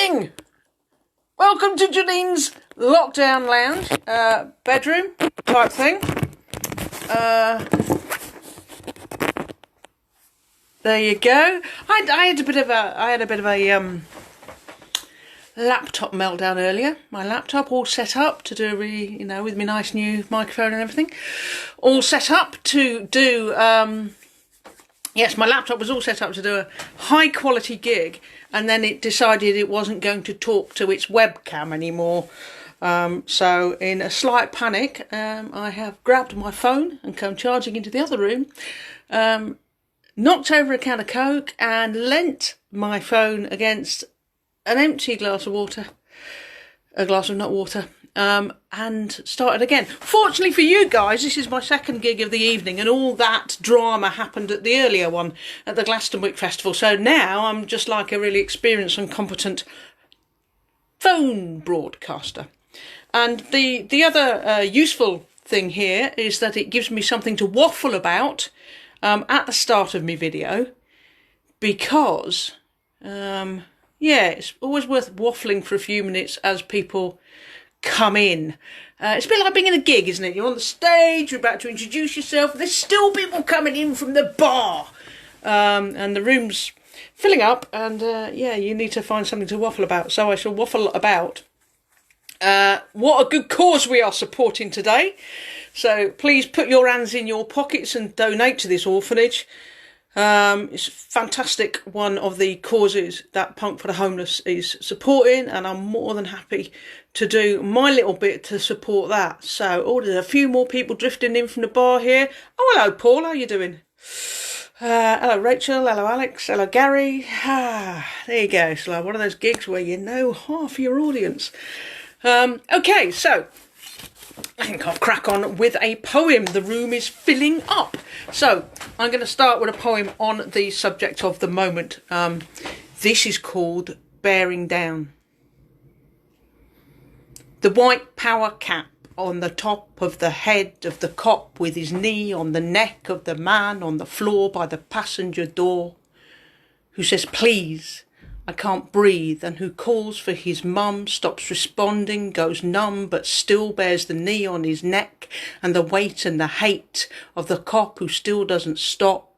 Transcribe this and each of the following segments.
evening! Welcome to Janine's lockdown lounge, bedroom type thing. There you go. I had a bit of a laptop meltdown earlier. My laptop all set up to do with my nice new microphone and everything, all set up to do. Yes, my laptop was all set up to do a high quality gig, and then it decided it wasn't going to talk to its webcam anymore. So in a slight panic, I have grabbed my phone and come charging into the other room, knocked over a can of Coke and leant my phone against an empty glass of water, a glass of not water, and started again. Fortunately for you guys, this is my second gig of the evening, and all that drama happened at the earlier one at the Glastonbury Festival. So now I'm just like a really experienced and competent phone broadcaster. And the other useful thing here is that it gives me something to waffle about at the start of my video, because it's always worth waffling for a few minutes as people come in. It's a bit like being in a gig, isn't it? You're on the stage, you're about to introduce yourself, there's still people coming in from the bar, and the room's filling up, and you need to find something to waffle about. So I shall waffle about what a good cause we are supporting today. So please put your hands in your pockets and donate to this orphanage. It's a fantastic one of the causes that Punk for the Homeless is supporting, and I'm more than happy to do my little bit to support that. So, there's a few more people drifting in from the bar here. Oh, hello Paul, how are you doing? Hello Rachel, hello Alex, hello Gary. There you go. It's like one of those gigs where you know half your audience. Okay, so I think I'll crack on with a poem. The room is filling up. So I'm going to start with a poem on the subject of the moment. This is called Bearing Down. The white power cap on the top of the head of the cop, with his knee on the neck of the man on the floor by the passenger door, who says, please, I can't breathe, and who calls for his mum, stops responding, goes numb, but still bears the knee on his neck and the weight and the hate of the cop who still doesn't stop.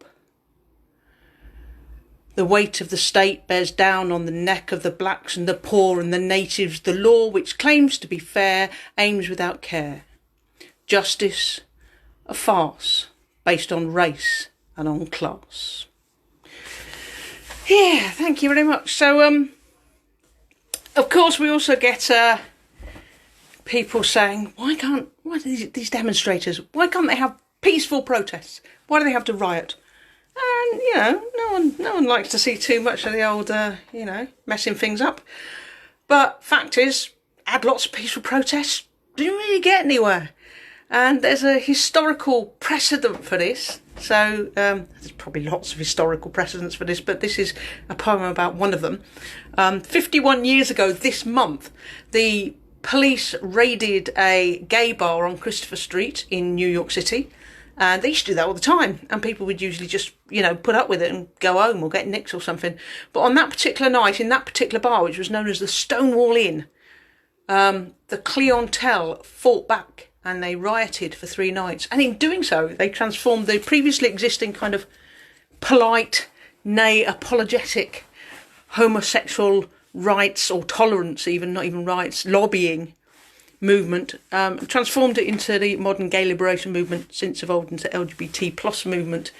The weight of the state bears down on the neck of the blacks and the poor and the natives. The law, which claims to be fair, aims without care. Justice, a farce based on race and on class. Yeah, thank you very much. So, of course, we also get people saying, why these demonstrators, why can't they have peaceful protests? Why do they have to riot? And, no one likes to see too much of the old, messing things up. But fact is, had lots of peaceful protests, didn't really get anywhere. And there's a historical precedent for this. So there's probably lots of historical precedents for this, but this is a poem about one of them. 51 years ago this month, the police raided a gay bar on Christopher Street in New York City. And they used to do that all the time, and people would usually just, put up with it and go home or get nicked or something. But on that particular night, in that particular bar, which was known as the Stonewall Inn, the clientele fought back and they rioted for 3 nights. And in doing so, they transformed the previously existing kind of polite, nay, apologetic homosexual rights, or tolerance even, not even rights, lobbying movement, transformed it into the modern gay liberation movement, since evolved into LGBT plus movement,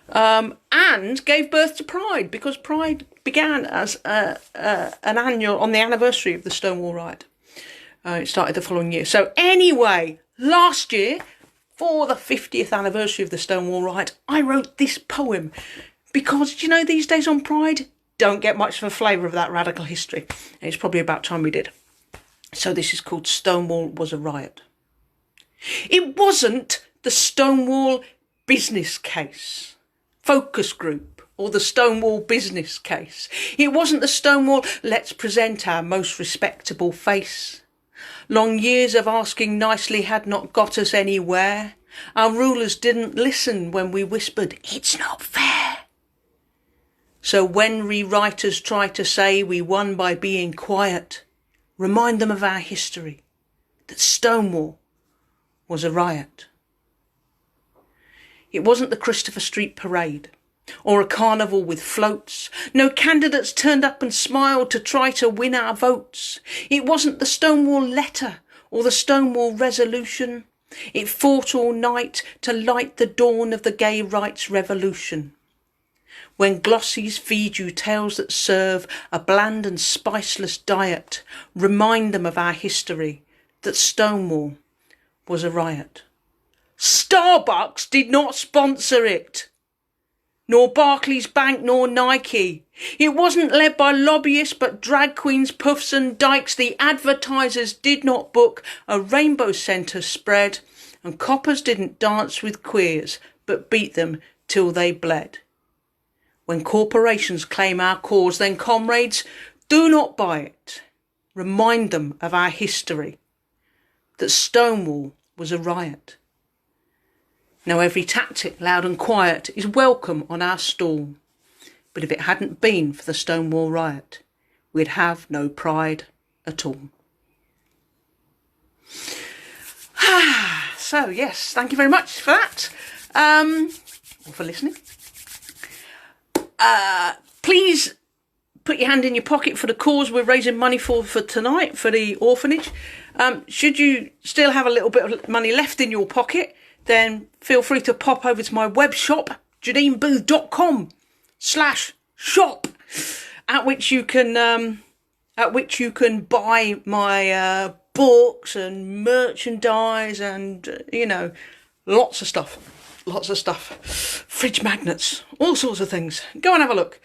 and gave birth to Pride, because Pride began as an annual on the anniversary of the Stonewall riot. It started the following year. So anyway, last year, for the 50th anniversary of the Stonewall riot, I wrote this poem, because these days on Pride don't get much of a flavour of that radical history. And it's probably about time we did. So this is called Stonewall Was a Riot. It wasn't the Stonewall business case, focus group, or the Stonewall business case. It wasn't the Stonewall, let's present our most respectable face. Long years of asking nicely had not got us anywhere. Our rulers didn't listen when we whispered, it's not fair. So when rewriters try to say we won by being quiet, remind them of our history, that Stonewall was a riot. It wasn't the Christopher Street Parade or a carnival with floats. No candidates turned up and smiled to try to win our votes. It wasn't the Stonewall letter or the Stonewall resolution. It fought all night to light the dawn of the gay rights revolution. When glossies feed you tales that serve a bland and spiceless diet, remind them of our history, that Stonewall was a riot. Starbucks did not sponsor it, nor Barclays Bank, nor Nike. It wasn't led by lobbyists, but drag queens, puffs and dykes. The advertisers did not book a rainbow centre spread, and coppers didn't dance with queers, but beat them till they bled. When corporations claim our cause, then comrades, do not buy it. Remind them of our history, that Stonewall was a riot. Now every tactic, loud and quiet, is welcome on our stall. But if it hadn't been for the Stonewall riot, we'd have no pride at all. So yes, thank you very much for that, or for listening. Please put your hand in your pocket for the cause we're raising money for tonight, for the orphanage. Should you still have a little bit of money left in your pocket, then feel free to pop over to my web shop, janinebooth.com/shop, at which you can buy my books and merchandise and lots of stuff, fridge magnets, all sorts of things. Go and have a look.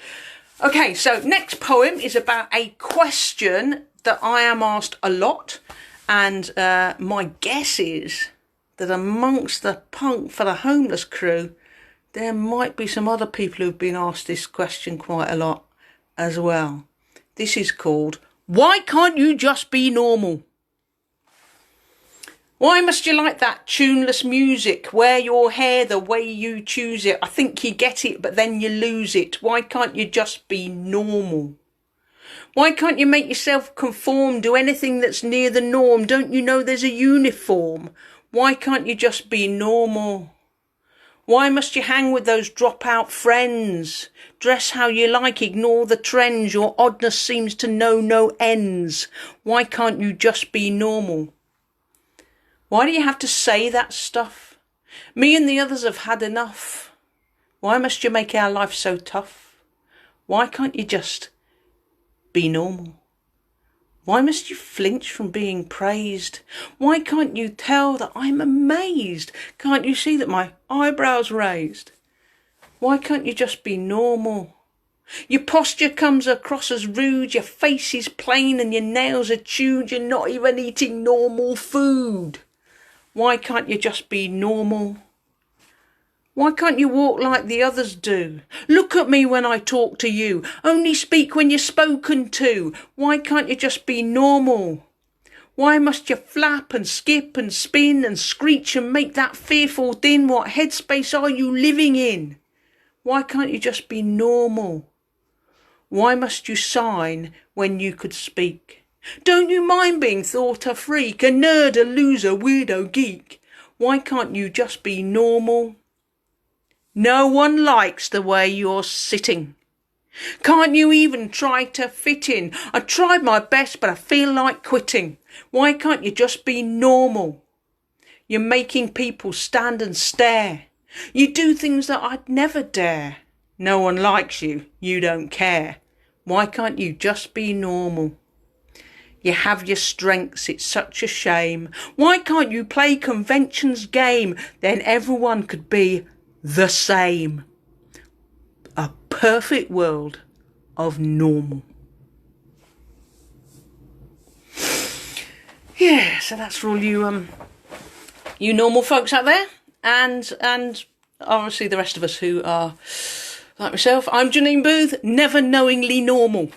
Okay, so next poem is about a question that I am asked a lot, and my guess is that amongst the punk for the homeless crew, there might be some other people who've been asked this question quite a lot as well. This is called, Why Can't You Just Be Normal? Why must you like that tuneless music? Wear your hair the way you choose it. I think you get it, but then you lose it. Why can't you just be normal? Why can't you make yourself conform? Do anything that's near the norm? Don't you know there's a uniform? Why can't you just be normal? Why must you hang with those dropout friends? Dress how you like, ignore the trends. Your oddness seems to know no ends. Why can't you just be normal? Why do you have to say that stuff? Me and the others have had enough. Why must you make our life so tough? Why can't you just be normal? Why must you flinch from being praised? Why can't you tell that I'm amazed? Can't you see that my eyebrows raised? Why can't you just be normal? Your posture comes across as rude, your face is plain and your nails are chewed, you're not even eating normal food. Why can't you just be normal? Why can't you walk like the others do? Look at me when I talk to you. Only speak when you're spoken to. Why can't you just be normal? Why must you flap and skip and spin and screech and make that fearful din? What headspace are you living in? Why can't you just be normal? Why must you sign when you could speak? Don't you mind being thought a freak, a nerd, a loser, weirdo, geek? Why can't you just be normal? No one likes the way you're sitting. Can't you even try to fit in? I tried my best, but I feel like quitting. Why can't you just be normal? You're making people stand and stare. You do things that I'd never dare. No one likes you. You don't care. Why can't you just be normal? You have your strengths, it's such a shame. Why can't you play convention's game? Then everyone could be the same. A perfect world of normal. Yeah, so that's for all you normal folks out there, and obviously the rest of us who are like myself. I'm Janine Booth, never knowingly normal.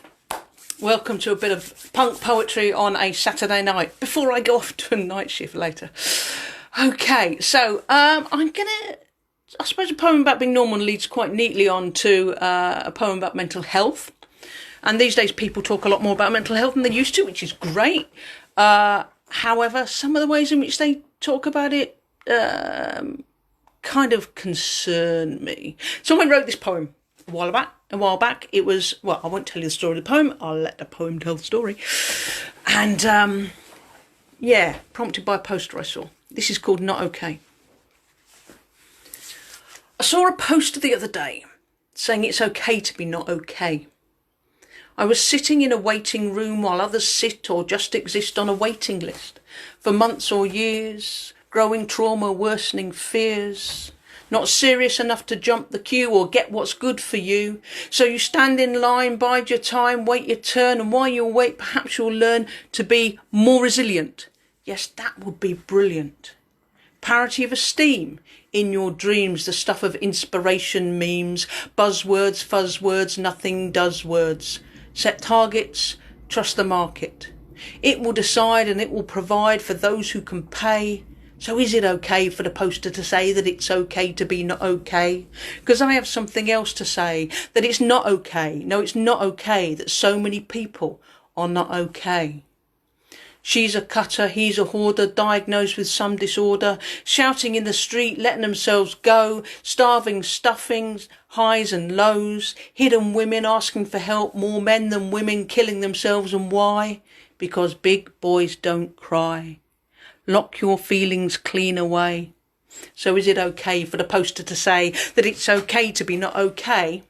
Welcome to a bit of punk poetry on a Saturday night before I go off to a night shift later. Okay, so I'm gonna I suppose a poem about being normal leads quite neatly on to a poem about mental health. And these days people talk a lot more about mental health than they used to, which is great. However, some of the ways in which they talk about it kind of concern me. So I wrote this poem a while back. It was, well, I won't tell you the story of the poem. I'll let the poem tell the story. And yeah, prompted by a poster I saw. This is called Not Okay. I saw a poster the other day saying it's okay to be not okay. I was sitting in a waiting room while others sit or just exist on a waiting list for months or years, growing trauma, worsening fears, not serious enough to jump the queue or get what's good for you. So you stand in line, bide your time, wait your turn, and while you wait, perhaps you'll learn to be more resilient. Yes, that would be brilliant. Parity of esteem in your dreams, the stuff of inspiration memes, buzzwords, fuzzwords, nothing does words. Set targets, trust the market. It will decide and it will provide for those who can pay. So is it okay for the poster to say that it's okay to be not okay? Because I have something else to say, that it's not okay. No, it's not okay that so many people are not okay. She's a cutter, he's a hoarder, diagnosed with some disorder, shouting in the street, letting themselves go, starving, stuffings, highs and lows, hidden women asking for help, more men than women killing themselves. And why? Because big boys don't cry. Lock your feelings clean away. So is it okay for the poster to say that it's okay to be not okay?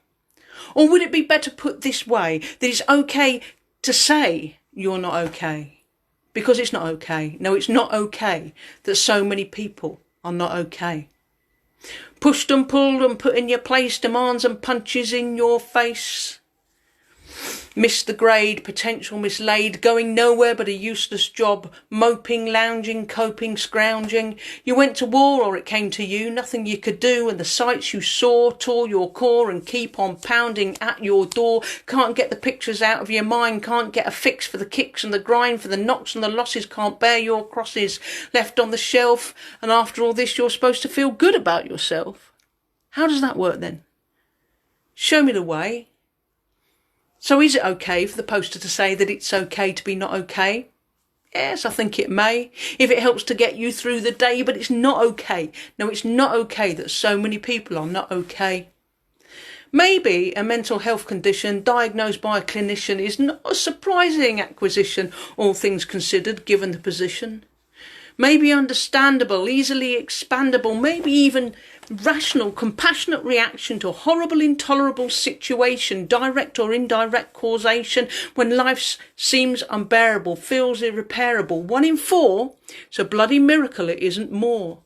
Or would it be better put this way, that it's okay to say you're not okay? Because it's not okay. No, it's not okay that so many people are not okay. Pushed and pulled and put in your place, demands and punches in your face. Missed the grade, potential mislaid, going nowhere but a useless job, moping, lounging, coping, scrounging. You went to war or it came to you, nothing you could do, and the sights you saw tore your core and keep on pounding at your door. Can't get the pictures out of your mind, can't get a fix for the kicks and the grind, for the knocks and the losses, can't bear your crosses left on the shelf, and after all this you're supposed to feel good about yourself. How does that work then? Show me the way. So is it okay for the poster to say that it's okay to be not okay? Yes, I think it may, if it helps to get you through the day, but it's not okay. No, it's not okay that so many people are not okay. Maybe a mental health condition diagnosed by a clinician is not a surprising acquisition, all things considered, given the position. Maybe understandable, easily expandable, maybe even rational, compassionate reaction to a horrible, intolerable situation, direct or indirect causation, when life seems unbearable, feels irreparable. 1 in 4, it's a bloody miracle it isn't more.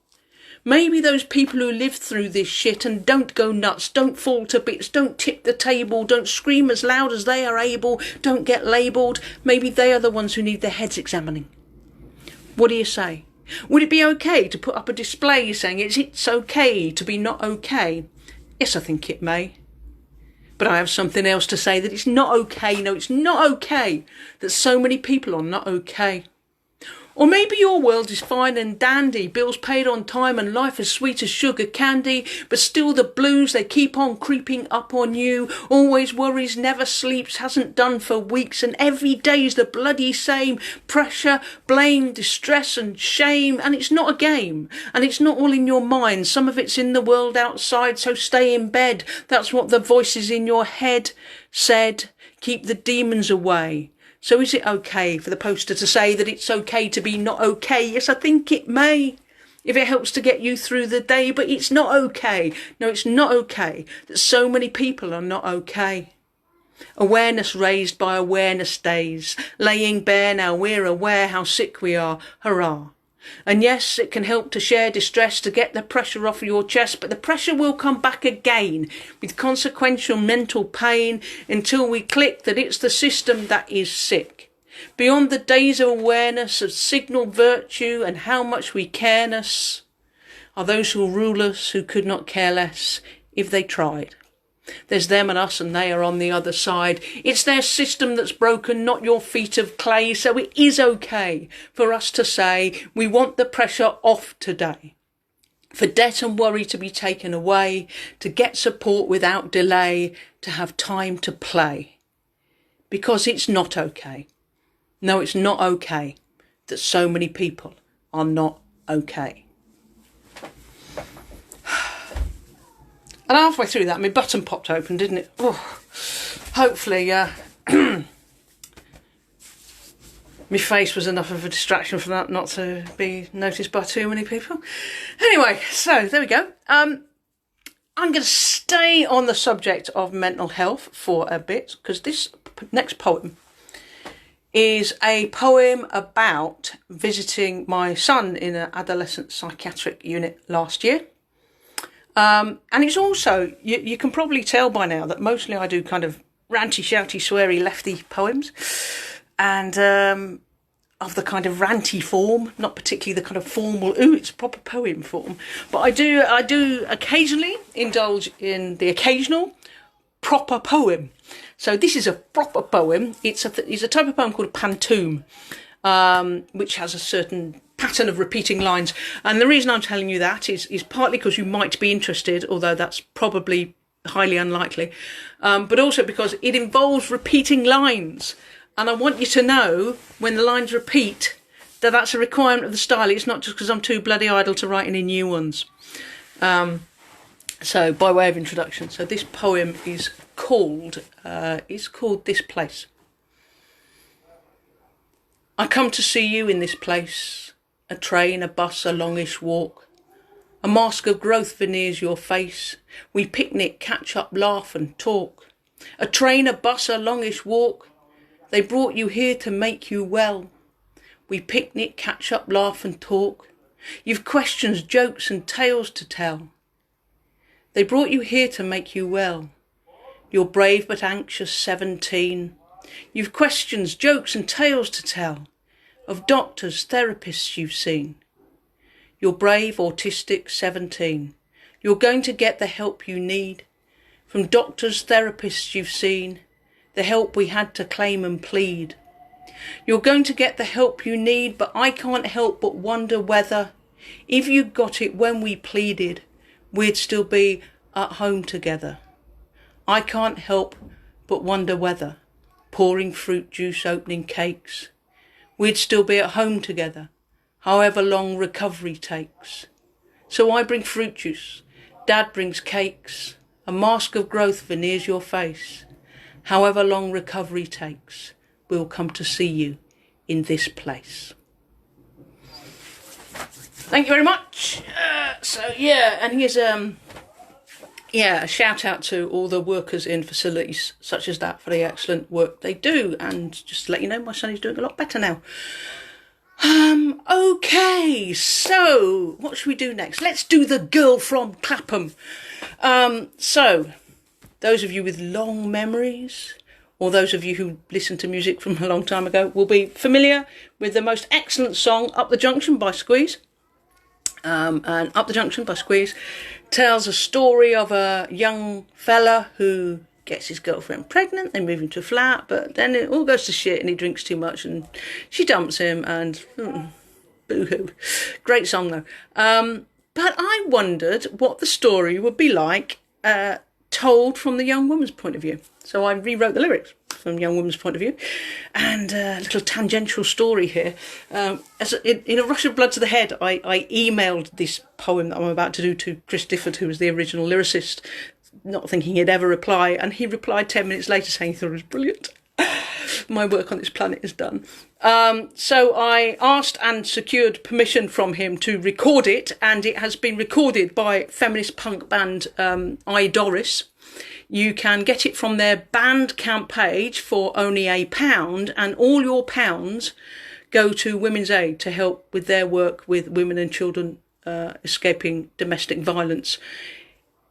Maybe those people who live through this shit and don't go nuts, don't fall to bits, don't tip the table, don't scream as loud as they are able, don't get labelled, maybe they are the ones who need their heads examining. What do you say? Would it be okay to put up a display saying it's okay to be not okay? Yes, I think it may. But I have something else to say, that it's not okay. No, it's not okay that so many people are not okay. Or maybe your world is fine and dandy, bills paid on time and life as sweet as sugar candy, but still the blues, they keep on creeping up on you. Always worries, never sleeps, hasn't done for weeks, and every day's the bloody same. Pressure, blame, distress and shame, and it's not a game, and it's not all in your mind. Some of it's in the world outside, so stay in bed. That's what the voices in your head said. Keep the demons away. So is it okay for the poster to say that it's okay to be not okay? Yes, I think it may, if it helps to get you through the day, but it's not okay. No, it's not okay that so many people are not okay. Awareness raised by awareness days, laying bare now we're aware how sick we are. Hurrah. And yes, it can help to share distress, to get the pressure off your chest, but the pressure will come back again with consequential mental pain until we click that it's the system that is sick. Beyond the days of awareness of signal virtue and how much we careness are those who rule us, who could not care less if they tried. There's them and us, and they are on the other side. It's their system that's broken, not your feet of clay. So it is okay for us to say we want the pressure off today. for debt and worry to be taken away, to get support without delay, to have time to play. Because it's not okay. No, it's not okay that so many people are not okay. And halfway through that, my button popped open, didn't it? Oh, hopefully, my face was enough of a distraction from that not to be noticed by too many people. Anyway, so there we go. I'm going to stay on the subject of mental health for a bit, because this next poem is a poem about visiting my son in an adolescent psychiatric unit last year. And it's also, you can probably tell by now that mostly I do kind of ranty, shouty, sweary, lefty poems. And of the kind of ranty form, not particularly the kind of formal, it's proper poem form. But I do occasionally indulge in the occasional proper poem. So this is a proper poem. It's a type of poem called a pantoum, which has a certain pattern of repeating lines. And the reason I'm telling you that is partly because you might be interested, although that's probably highly unlikely, but also because it involves repeating lines. And I want you to know, when the lines repeat, that that's a requirement of the style. It's not just because I'm too bloody idle to write any new ones. So, by way of introduction, so this poem is called This Place. I come to see you in this place. A train, a bus, a longish walk. A mask of growth veneers your face. We picnic, catch up, laugh and talk. A train, a bus, a longish walk. They brought you here to make you well. We picnic, catch up, laugh and talk. You've questions, jokes and tales to tell. They brought you here to make you well. You're brave but anxious 17. You've questions, jokes and tales to tell. Of doctors, therapists you've seen. You're brave, autistic 17. You're going to get the help you need. From doctors, therapists you've seen. The help we had to claim and plead. You're going to get the help you need, but I can't help but wonder whether, if you got it when we pleaded, we'd still be at home together. I can't help but wonder whether, pouring fruit juice, opening cakes, we'd still be at home together, however long recovery takes. So I bring fruit juice, Dad brings cakes, a mask of growth veneers your face. However long recovery takes, we'll come to see you in this place. Thank you very much. And here's a shout out to all the workers in facilities such as that for the excellent work they do. And just to let you know, my son is doing a lot better now. Okay, so what should we do next? Let's do The Girl from Clapham. So those of you with long memories, or those of you who listened to music from a long time ago, will be familiar with the most excellent song, Up the Junction by Squeeze. And Up the Junction by Squeeze tells a story of a young fella who gets his girlfriend pregnant. They move into a flat, but then it all goes to shit and he drinks too much and she dumps him and boo-hoo. Great song though. But I wondered what the story would be like told from the young woman's point of view. So I rewrote the lyrics from the young woman's point of view. And a little tangential story here. In a rush of blood to the head, I emailed this poem that I'm about to do to Chris Difford, who was the original lyricist, not thinking he'd ever reply. And he replied 10 minutes later saying he thought it was brilliant. My work on this planet is done. So I asked and secured permission from him to record it, and it has been recorded by feminist punk band I Doris. You can get it from their Bandcamp page for only £1, and all your pounds go to Women's Aid to help with their work with women and children escaping domestic violence.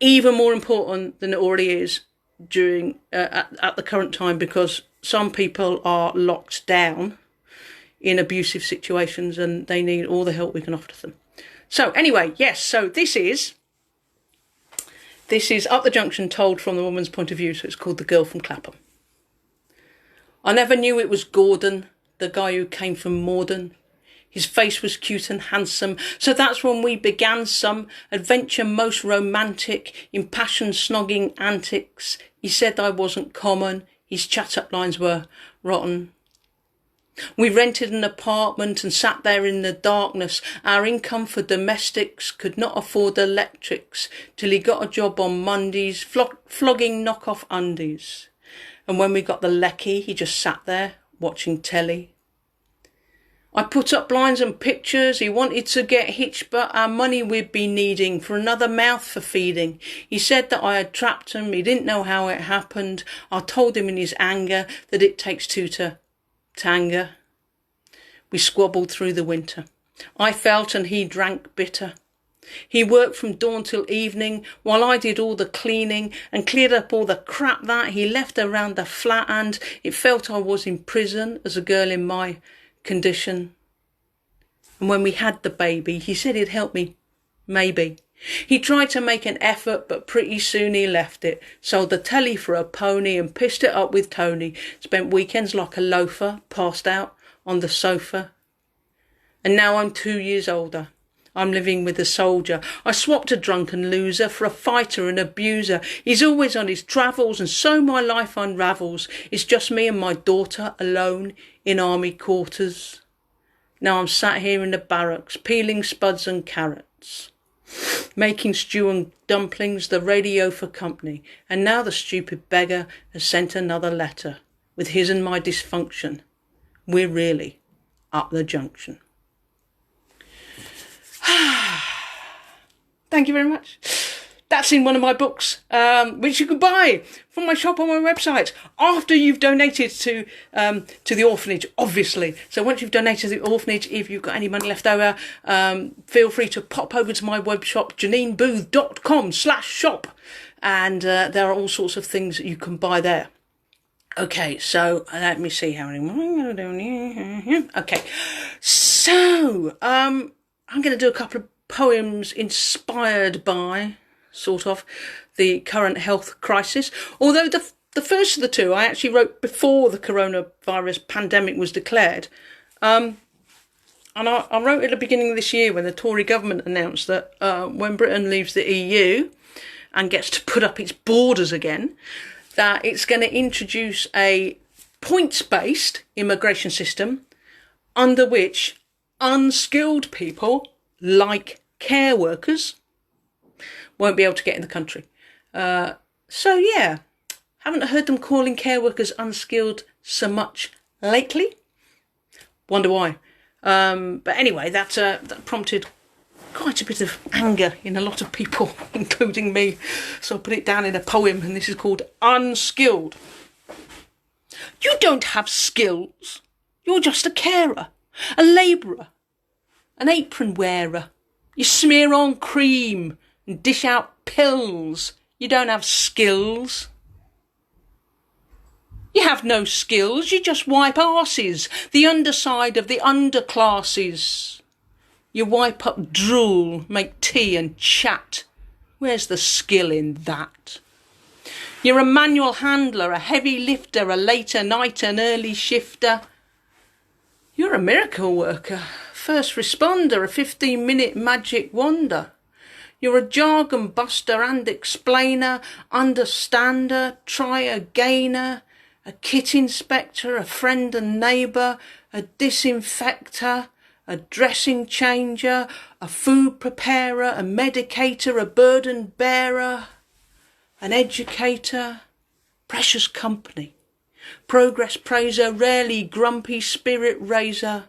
Even more important than it already is during at the current time, because some people are locked down in abusive situations and they need all the help we can offer to them. So anyway, yes, so this is Up the Junction told from the woman's point of view, so it's called The Girl from Clapham. I never knew it was Gordon, the guy who came from Morden. His face was cute and handsome, so that's when we began some adventure most romantic, impassioned snogging antics. He said I wasn't common, his chat-up lines were rotten. We rented an apartment and sat there in the darkness. Our income for domestics could not afford electrics, till he got a job on Mondays, flogging knockoff undies. And when we got the lecky, he just sat there, watching telly. I put up blinds and pictures. He wanted to get hitched, but our money we'd be needing for another mouth for feeding. He said that I had trapped him. He didn't know how it happened. I told him in his anger that it takes two to tango. We squabbled through the winter. I felt and he drank bitter. He worked from dawn till evening while I did all the cleaning and cleared up all the crap that he left around the flat, and it felt I was in prison as a girl in my condition. And when we had the baby, he said he'd help me, maybe. He tried to make an effort, but pretty soon he left it. Sold the telly for a pony and pissed it up with Tony. Spent weekends like a loafer, passed out on the sofa. And now I'm 2 years older. I'm living with a soldier. I swapped a drunken loser for a fighter and abuser. He's always on his travels, and so my life unravels. It's just me and my daughter alone in army quarters. Now I'm sat here in the barracks, peeling spuds and carrots, making stew and dumplings, the radio for company. And now the stupid beggar has sent another letter with his and my dysfunction. We're really up the junction. Thank you very much. That's in one of my books, which you can buy from my shop on my website after you've donated to the orphanage, obviously. So once you've donated to the orphanage, if you've got any money left over, feel free to pop over to my web shop, janinebooth.com/shop, and there are all sorts of things that you can buy there. Okay, so let me see how many more I'm going to do. Okay, so I'm going to do a couple of poems inspired by, sort of, the current health crisis. Although the first of the two I actually wrote before the coronavirus pandemic was declared. And I wrote at the beginning of this year when the Tory government announced that when Britain leaves the EU and gets to put up its borders again, that it's going to introduce a points-based immigration system under which unskilled people, like care workers, won't be able to get in the country. So yeah, haven't heard them calling care workers unskilled so much lately. Wonder why. But anyway, that prompted quite a bit of anger in a lot of people, including me. So I put it down in a poem, and this is called Unskilled. You don't have skills. You're just a carer, a labourer, an apron wearer. You smear on cream and dish out pills. You don't have skills. You have no skills. You just wipe arses, the underside of the underclasses. You wipe up drool, make tea and chat. Where's the skill in that? You're a manual handler, a heavy lifter, a later night and early shifter. You're a miracle worker, first responder, a 15-minute magic wonder. You're a jargon buster and explainer, understander, try-againer, a kit inspector, a friend and neighbour, a disinfector, a dressing changer, a food preparer, a medicator, a burden bearer, an educator, precious company, progress praiser, rarely grumpy spirit raiser,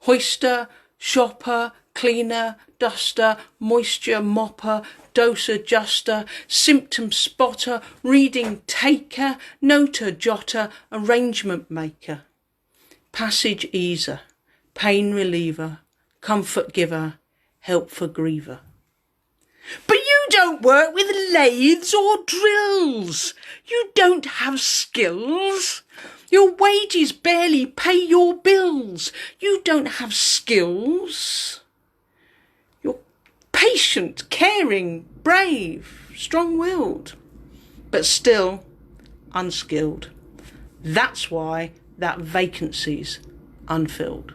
hoister, shopper, cleaner, duster, moisture mopper, dose adjuster, symptom spotter, reading taker, noter jotter, arrangement maker, passage easer, pain reliever, comfort giver, help for griever. But you don't work with lathes or drills. You don't have skills. Your wages barely pay your bills. You don't have skills. You're patient, caring, brave, strong-willed, but still unskilled. That's why that vacancy's unfilled.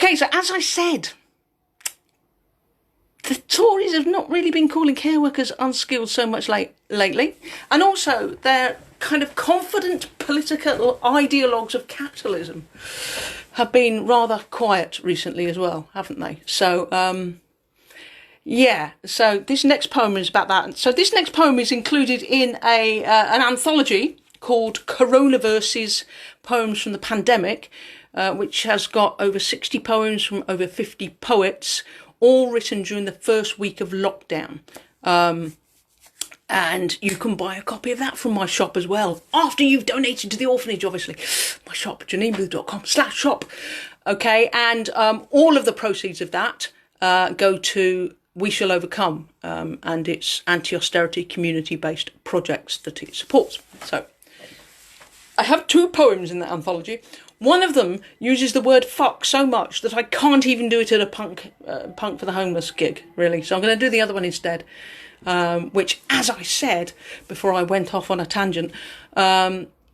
Okay, so as I said, the Tories have not really been calling care workers unskilled so much lately. And also, they're kind of confident political ideologues of capitalism have been rather quiet recently as well, haven't they? So, yeah, so this next poem is about that. So this next poem is included in an anthology called Coronaverses, Poems from the Pandemic, which has got over 60 poems from over 50 poets, all written during the first week of lockdown. And you can buy a copy of that from my shop as well, after you've donated to the orphanage, obviously. My shop, janinebooth.com/shop. Okay, and all of the proceeds of that go to We Shall Overcome, and its anti-austerity community-based projects that it supports. So, I have 2 poems in that anthology. One of them uses the word fuck so much that I can't even do it at a punk for the homeless gig, really. So I'm going to do the other one instead, which, as I said before I went off on a tangent,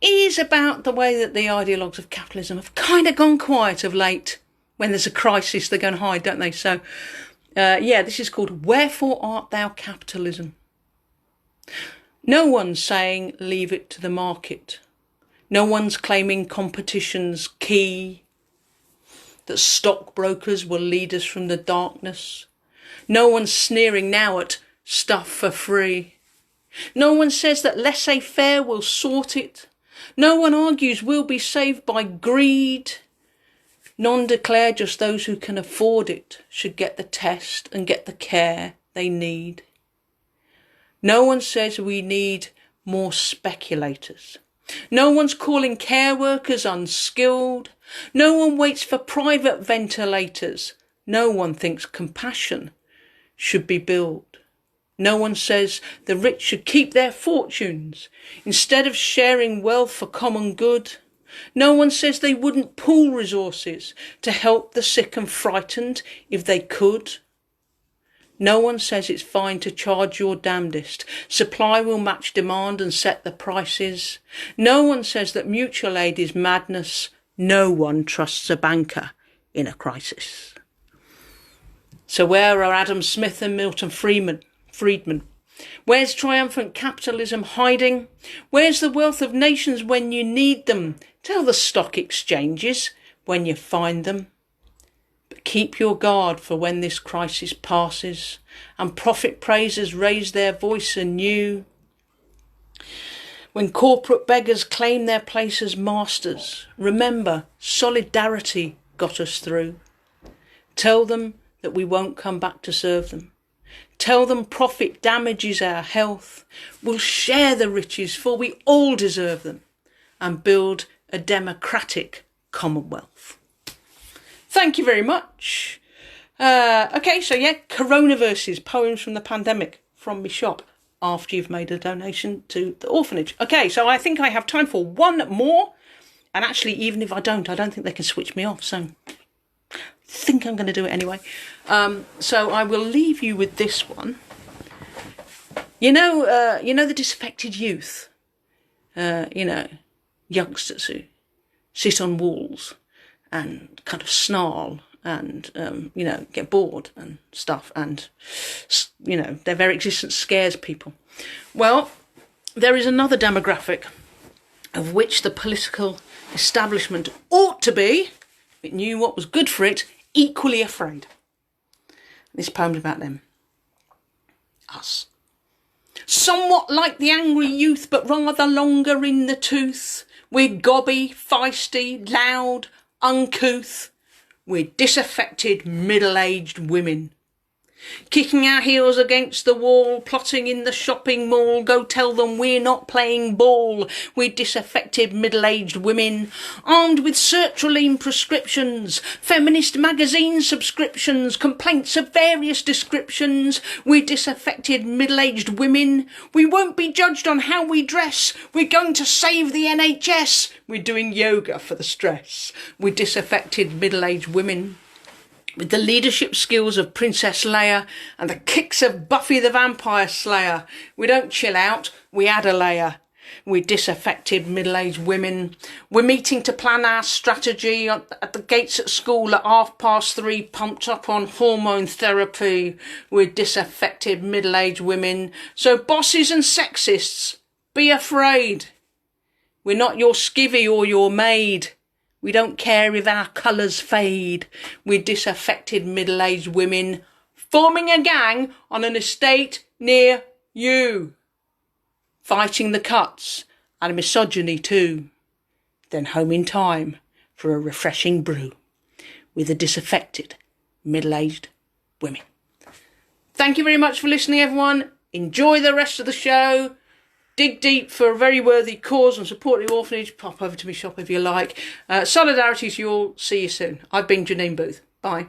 is about the way that the ideologues of capitalism have kind of gone quiet of late. When there's a crisis, they go and hide, don't they? So, yeah, this is called Wherefore Art Thou Capitalism? No one's saying leave it to the market. No one's claiming competition's key, that stockbrokers will lead us from the darkness. No one's sneering now at stuff for free. No one says that laissez-faire will sort it. No one argues we'll be saved by greed. None declare just those who can afford it should get the test and get the care they need. No one says we need more speculators. No one's calling care workers unskilled. No one waits for private ventilators. No one thinks compassion should be billed. No one says the rich should keep their fortunes instead of sharing wealth for common good. No one says they wouldn't pool resources to help the sick and frightened if they could. No one says it's fine to charge your damnedest. Supply will match demand and set the prices. No one says that mutual aid is madness. No one trusts a banker in a crisis. So where are Adam Smith and Milton Friedman? Where's triumphant capitalism hiding? Where's the wealth of nations when you need them? Tell the stock exchanges when you find them. But keep your guard for when this crisis passes and profit praisers raise their voice anew. When corporate beggars claim their place as masters, remember solidarity got us through. Tell them that we won't come back to serve them. Tell them profit damages our health. We'll share the riches for we all deserve them and build a democratic commonwealth. Thank you very much. Okay, so yeah, Coronaverses, Poems from the Pandemic, from my shop, after you've made a donation to the orphanage. Okay, so I think I have time for one more. And actually, even if I don't think they can switch me off. So I think I'm going to do it anyway. So I will leave you with this one. You know the disaffected youth. Youngsters who sit on walls and kind of snarl and, get bored and stuff. And, their very existence scares people. Well, there is another demographic of which the political establishment ought to be, if it knew what was good for it, equally afraid. This poem's about them. Us. Somewhat like the angry youth, but rather longer in the tooth. We're gobby, feisty, loud, uncouth. We're disaffected, middle-aged women. Kicking our heels against the wall, plotting in the shopping mall. Go tell them we're not playing ball. We're disaffected, middle-aged women. Armed with sertraline prescriptions, feminist magazine subscriptions, complaints of various descriptions. We're disaffected, middle-aged women. We won't be judged on how we dress. We're going to save the NHS. We're doing yoga for the stress. We're disaffected, middle-aged women. With the leadership skills of Princess Leia and the kicks of Buffy the Vampire Slayer. We don't chill out, we add a layer. We're disaffected middle-aged women. We're meeting to plan our strategy at the gates at school at 3:30, pumped up on hormone therapy. We're disaffected middle-aged women. So bosses and sexists, be afraid. We're not your skivvy or your maid. We don't care if our colours fade. We're disaffected middle-aged women, forming a gang on an estate near you. Fighting the cuts and misogyny too. Then home in time for a refreshing brew with the disaffected middle-aged women. Thank you very much for listening, everyone. Enjoy the rest of the show. Dig deep for a very worthy cause and support the orphanage. Pop over to my shop if you like. Solidarity to you all. See you soon. I've been Janine Booth. Bye.